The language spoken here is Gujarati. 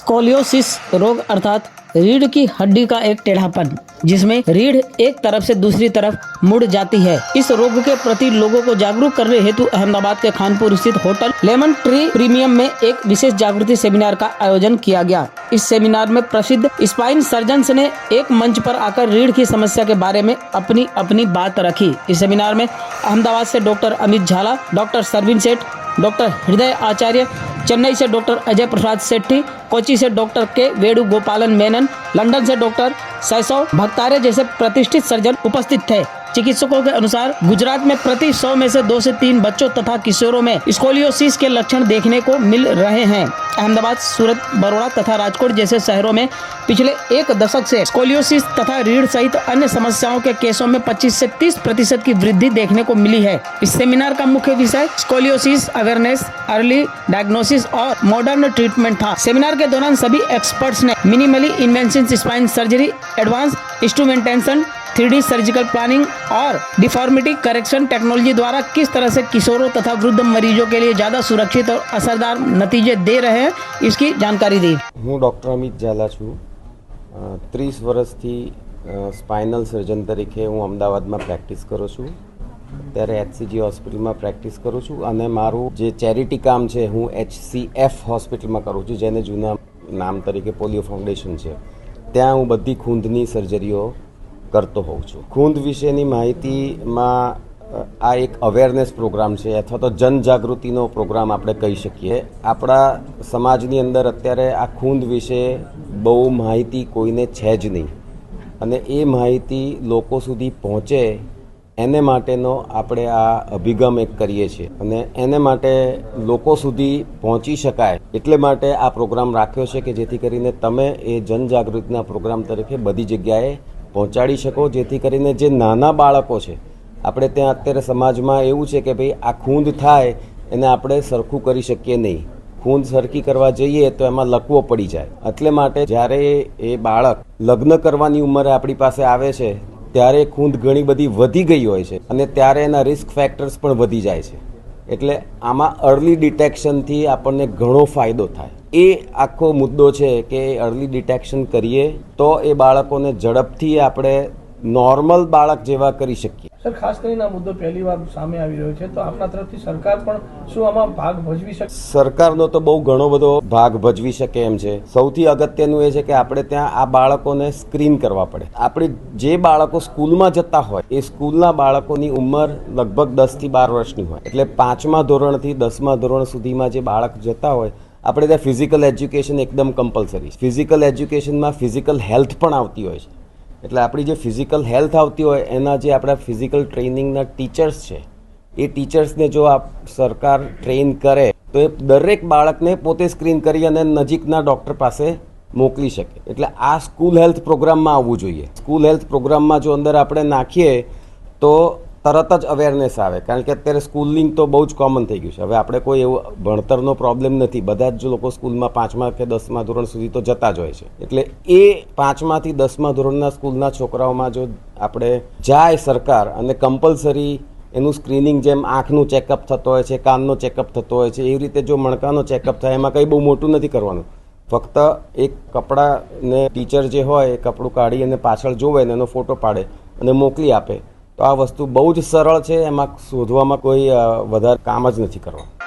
स्कोलियोसिस रोग अर्थात रीढ़ की हड्डी का एक टेढ़ापन जिसमें रीढ़ एक तरफ से दूसरी तरफ मुड़ जाती है। इस रोग के प्रति लोगों को जागरूक करने हेतु अहमदाबाद के खानपुर स्थित होटल लेमन ट्री प्रीमियम में एक विशेष जागृति सेमिनार का आयोजन किया गया। इस सेमिनार में प्रसिद्ध स्पाइन सर्जन्स ने एक मंच पर आकर रीढ़ की समस्या के बारे में अपनी अपनी बात रखी। इस सेमिनार में अहमदाबाद से डॉक्टर अमित झाला, डॉक्टर सरवीन सेठ, डॉक्टर हृदय आचार्य, चेन्नई से डॉक्टर अजय प्रसाद सेट्टी, कोची से डॉक्टर के वेणुगोपालन मेनन, लंदन से डॉक्टर सैसव भक्तारे जैसे प्रतिष्ठित सर्जन उपस्थित थे। चिकित्सकों के अनुसार गुजरात में प्रति 100 में से 2 से 3 बच्चों तथा किशोरों में स्कोलियोसिस के लक्षण देखने को मिल रहे हैं। अहमदाबाद, सूरत, बड़ौदा तथा राजकोट जैसे शहरों में पिछले 1 दशक से स्कोलियोसिस तथा रीढ़ सहित अन्य समस्याओं के केसों में 25 से 30% की वृद्धि देखने को मिली है। इस सेमिनार का मुख्य विषय स्कोलियोसिस अवेयरनेस, अर्ली डायग्नोसिस और मॉडर्न ट्रीटमेंट था। सेमिनार के दौरान सभी एक्सपर्ट्स ने minimally invasive spine surgery, advance instrumentation, 3D surgical planning और डिफॉर्मिटी करेक्शन टेक्नोलॉजी द्वारा किस तरह से किशोरों तथा वृद्ध मरीजों के लिए ज़्यादा सुरक्षित और असरदार नतीजे दे रहे हैं, इसकी जानकारी दी। हूँ डॉक्टर अमित झाला छूँ। 30 વર્ષથી સ્પાઇનલ સર્જન તરીકે હું અમદાવાદમાં પ્રેક્ટિસ કરું છું। અત્યારે HCG હોસ્પિટલમાં પ્રેક્ટિસ કરું છું અને મારું જે ચેરિટી કામ છે હું HCF હોસ્પિટલમાં કરું છું, જેને જૂના નામ તરીકે પોલિયો ફાઉન્ડેશન છે। ત્યાં હું બધી ખૂંદની સર્જરીઓ કરતો હોઉં છું। ખૂંદ વિશેની માહિતીમાં આ એક અવેરનેસ પ્રોગ્રામ છે અથવા તો જનજાગૃતિનો પ્રોગ્રામ આપણે કહી શકીએ। આપણા સમાજની અંદર અત્યારે આ ખૂંદ વિશે બહુ માહિતી કોઈને છે જ નહીં અને એ માહિતી લોકો સુધી પહોંચે એને માટેનો આપણે આ અભિગમ એક કરીએ છીએ અને એને માટે લોકો સુધી પહોંચી શકાય એટલે માટે આ પ્રોગ્રામ રાખ્યો છે કે જેથી કરીને તમે એ જનજાગૃતિના પ્રોગ્રામ તરીકે બધી જગ્યાએ પહોંચાડી શકો, જેથી કરીને જે નાના બાળકો છે આપણે ત્યાં અત્યારે સમાજમાં એવું છે કે ભાઈ આ ખૂંદ થાય એને આપણે સરખું કરી શકીએ નહીં, ખૂંદ સરખી કરવા જઈએ તો એમાં લકવો પડી જાય। એટલે માટે જ્યારે એ બાળક લગ્ન કરવાની ઉંમરે આપણી પાસે આવે છે ત્યારે ખૂંદ ઘણી બધી વધી ગઈ હોય છે અને ત્યારે એના રિસ્ક ફેક્ટર્સ પણ વધી જાય છે। એટલે આમાં અર્લી ડિટેક્શનથી આપણને ઘણો ફાયદો થાય। એ આખો મુદ્દો છે કે અર્લી ડિટેક્શન કરીએ તો એ બાળકોને ઝડપથી આપણે નોર્મલ બાળક જેવા કરી શકીએ। સર, ખાસ કરીને આ મુદ્દો પહેલી વાર સામે આવી રહ્યો છે, તો આપના તરફથી સરકાર પણ શું આમાં ભાગ ભજવી શકે? સરકારનો તો બહુ ઘણો બધો ભાગ ભજવી શકે એમ છે। સૌથી અગત્યનું એ છે કે આપણે ત્યાં આ બાળકોને સ્ક્રીન કરવા પડે। આપણે જે બાળકો સ્કૂલમાં જતા હોય એ સ્કૂલના બાળકોની ઉંમર લગભગ 10 થી 12 વર્ષની હોય, એટલે 5મા ધોરણથી 10મા ધોરણ સુધીમાં જે બાળક જતા હોય આપણે ત્યાં ફિઝિકલ એજ્યુકેશન એકદમ કમ્પલસરી છે। ફિઝિકલ એજ્યુકેશનમાં ફિઝિકલ હેલ્થ પણ આવતી હોય છે, એટલે આપણી જે ફિઝિકલ હેલ્થ આવતી હોય એના જે આપણા ફિઝિકલ ટ્રેનિંગના ટીચર્સ છે એ ટીચર્સને જો આ સરકાર ટ્રેન કરે તો એ દરેક બાળકને પોતે સ્ક્રીન કરી અને નજીકના ડૉક્ટર પાસે મોકલી શકે। એટલે આ સ્કૂલ હેલ્થ પ્રોગ્રામમાં આવવું જોઈએ। સ્કૂલ હેલ્થ પ્રોગ્રામમાં જો અંદર આપણે નાખીએ તો તરત જ અવેરનેસ આવે, કારણ કે અત્યારે સ્કૂલિંગ તો બહુ જ કોમન થઈ ગયું છે। હવે આપણે કોઈ એવું ભણતરનો પ્રોબ્લેમ નથી, બધા જ લોકો સ્કૂલમાં 5મા કે 10મા ધોરણ સુધી તો જતા જ હોય છે। એટલે એ 5મા થી 10મા ધોરણના સ્કૂલના છોકરાઓમાં જો આપણે જાય સરકાર અને કમ્પલસરી એનું સ્ક્રીનિંગ, જેમ આંખનું ચેકઅપ થતો હોય છે, કાનનો ચેકઅપ થતો હોય છે, એવી રીતે જો મણકાનો ચેકઅપ થાય, એમાં કંઈ બહુ મોટું નથી કરવાનું। ફક્ત એક કપડાને ટીચર જે હોય એ કપડું કાઢી અને પાછળ જોવે ને એનો ફોટો પાડે અને મોકલી આપે, તો આ વસ્તુ બહુ જ સરળ છે, એમાં શોધવામાં કોઈ વધારે કામ જ નથી કરવાનું।